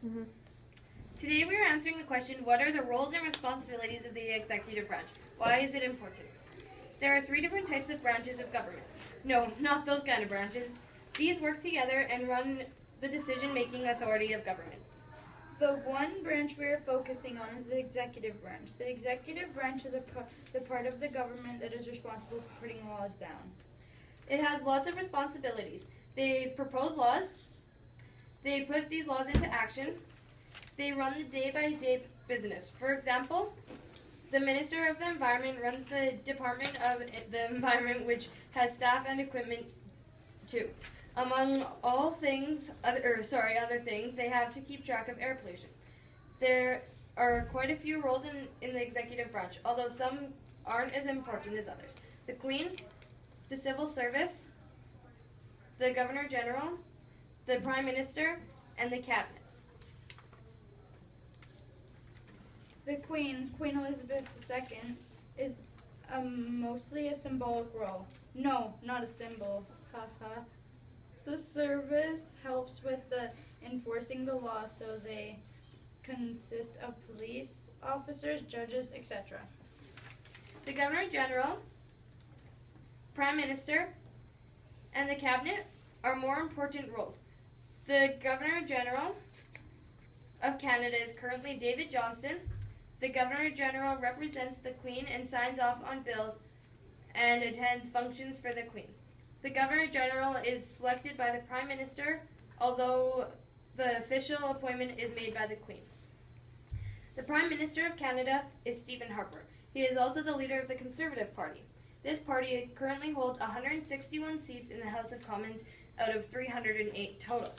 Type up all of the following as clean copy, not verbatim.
Mm-hmm. Today we are answering the question, what are the roles and responsibilities of the executive branch? Why is it important? There are 3 different types of branches of government. No, not those kind of branches. These work together and run the decision-making authority of government. The one branch we are focusing on is the executive branch. The executive branch is the part of the government that is responsible for putting laws down. It has lots of responsibilities. They propose laws. They put these laws into action. They run the day-by-day business. For example, the Minister of the Environment runs the Department of the Environment, which has staff and equipment too. Among other things, they have to keep track of air pollution. There are quite a few roles in the executive branch, although some aren't as important as others. The Queen, the Civil Service, the Governor General, the Prime Minister, and the Cabinet. The Queen, Queen Elizabeth II, is mostly a symbolic role. No, not a symbol. Haha. The service helps with enforcing the law, so they consist of police officers, judges, etc. The Governor General, Prime Minister, and the Cabinet are more important roles. The Governor General of Canada is currently David Johnston. The Governor General represents the Queen and signs off on bills and attends functions for the Queen. The Governor General is selected by the Prime Minister, although the official appointment is made by the Queen. The Prime Minister of Canada is Stephen Harper. He is also the leader of the Conservative Party. This party currently holds 161 seats in the House of Commons out of 308 total.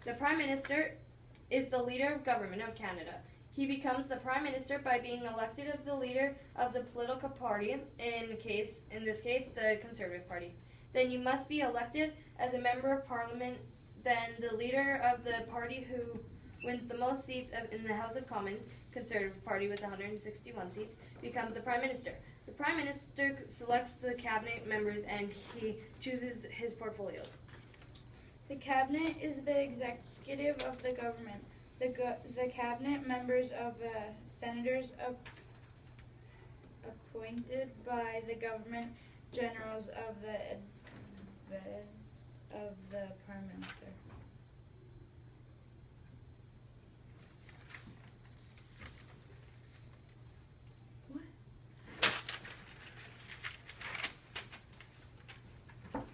The Prime Minister is the leader of government of Canada. He becomes the Prime Minister by being elected as the leader of the political party, in this case, the Conservative Party. Then you must be elected as a member of Parliament. Then the leader of the party who wins the most seats in the House of Commons, Conservative Party with 161 seats, becomes the Prime Minister. The Prime Minister selects the cabinet members and he chooses his portfolios. The Cabinet is the executive of the government. The cabinet members of senators appointed by the government generals of the Prime Minister.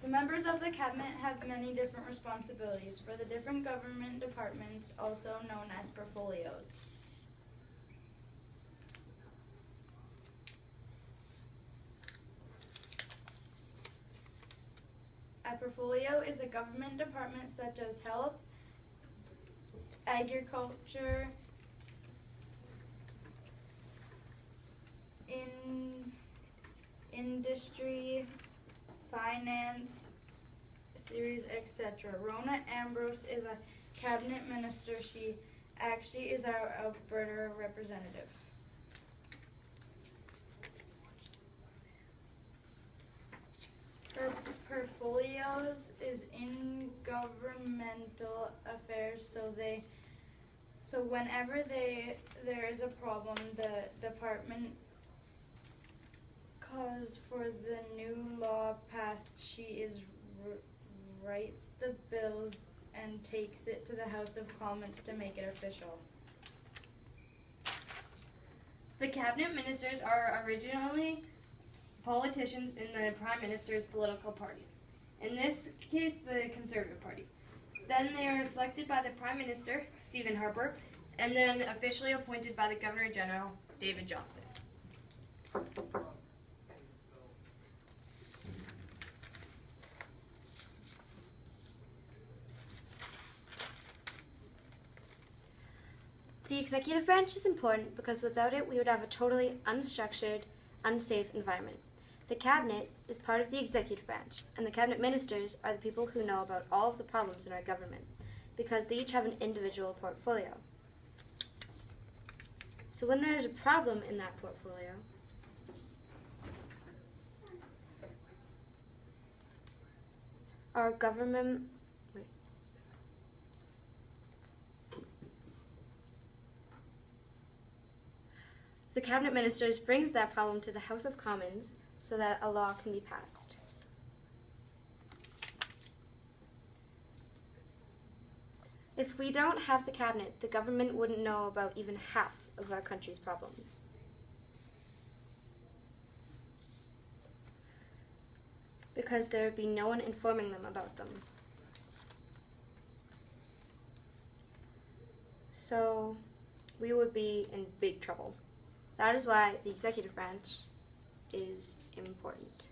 The members of the cabinet have many different responsibilities for the different government departments, also known as portfolios. A portfolio is a government department such as health, agriculture, industry, finance, series, etc. Rona Ambrose is a cabinet minister. She actually is our Alberta representative. Her portfolios is in governmental affairs, so whenever there is a problem, the department cause for the new law passed, she writes the bills and takes it to the House of Commons to make it official. The cabinet ministers are originally politicians in the Prime Minister's political party. In this case, the Conservative Party. Then they are selected by the Prime Minister, Stephen Harper, and then officially appointed by the Governor General, David Johnston. The executive branch is important because without it, we would have a totally unstructured, unsafe environment. The cabinet is part of the executive branch, and the cabinet ministers are the people who know about all of the problems in our government, because they each have an individual portfolio. So when there is a problem in that portfolio, our government The cabinet ministers brings that problem to the House of Commons so that a law can be passed. If we don't have the cabinet, the government wouldn't know about even half of our country's problems. Because there would be no one informing them about them. So we would be in big trouble. That is why the executive branch is important.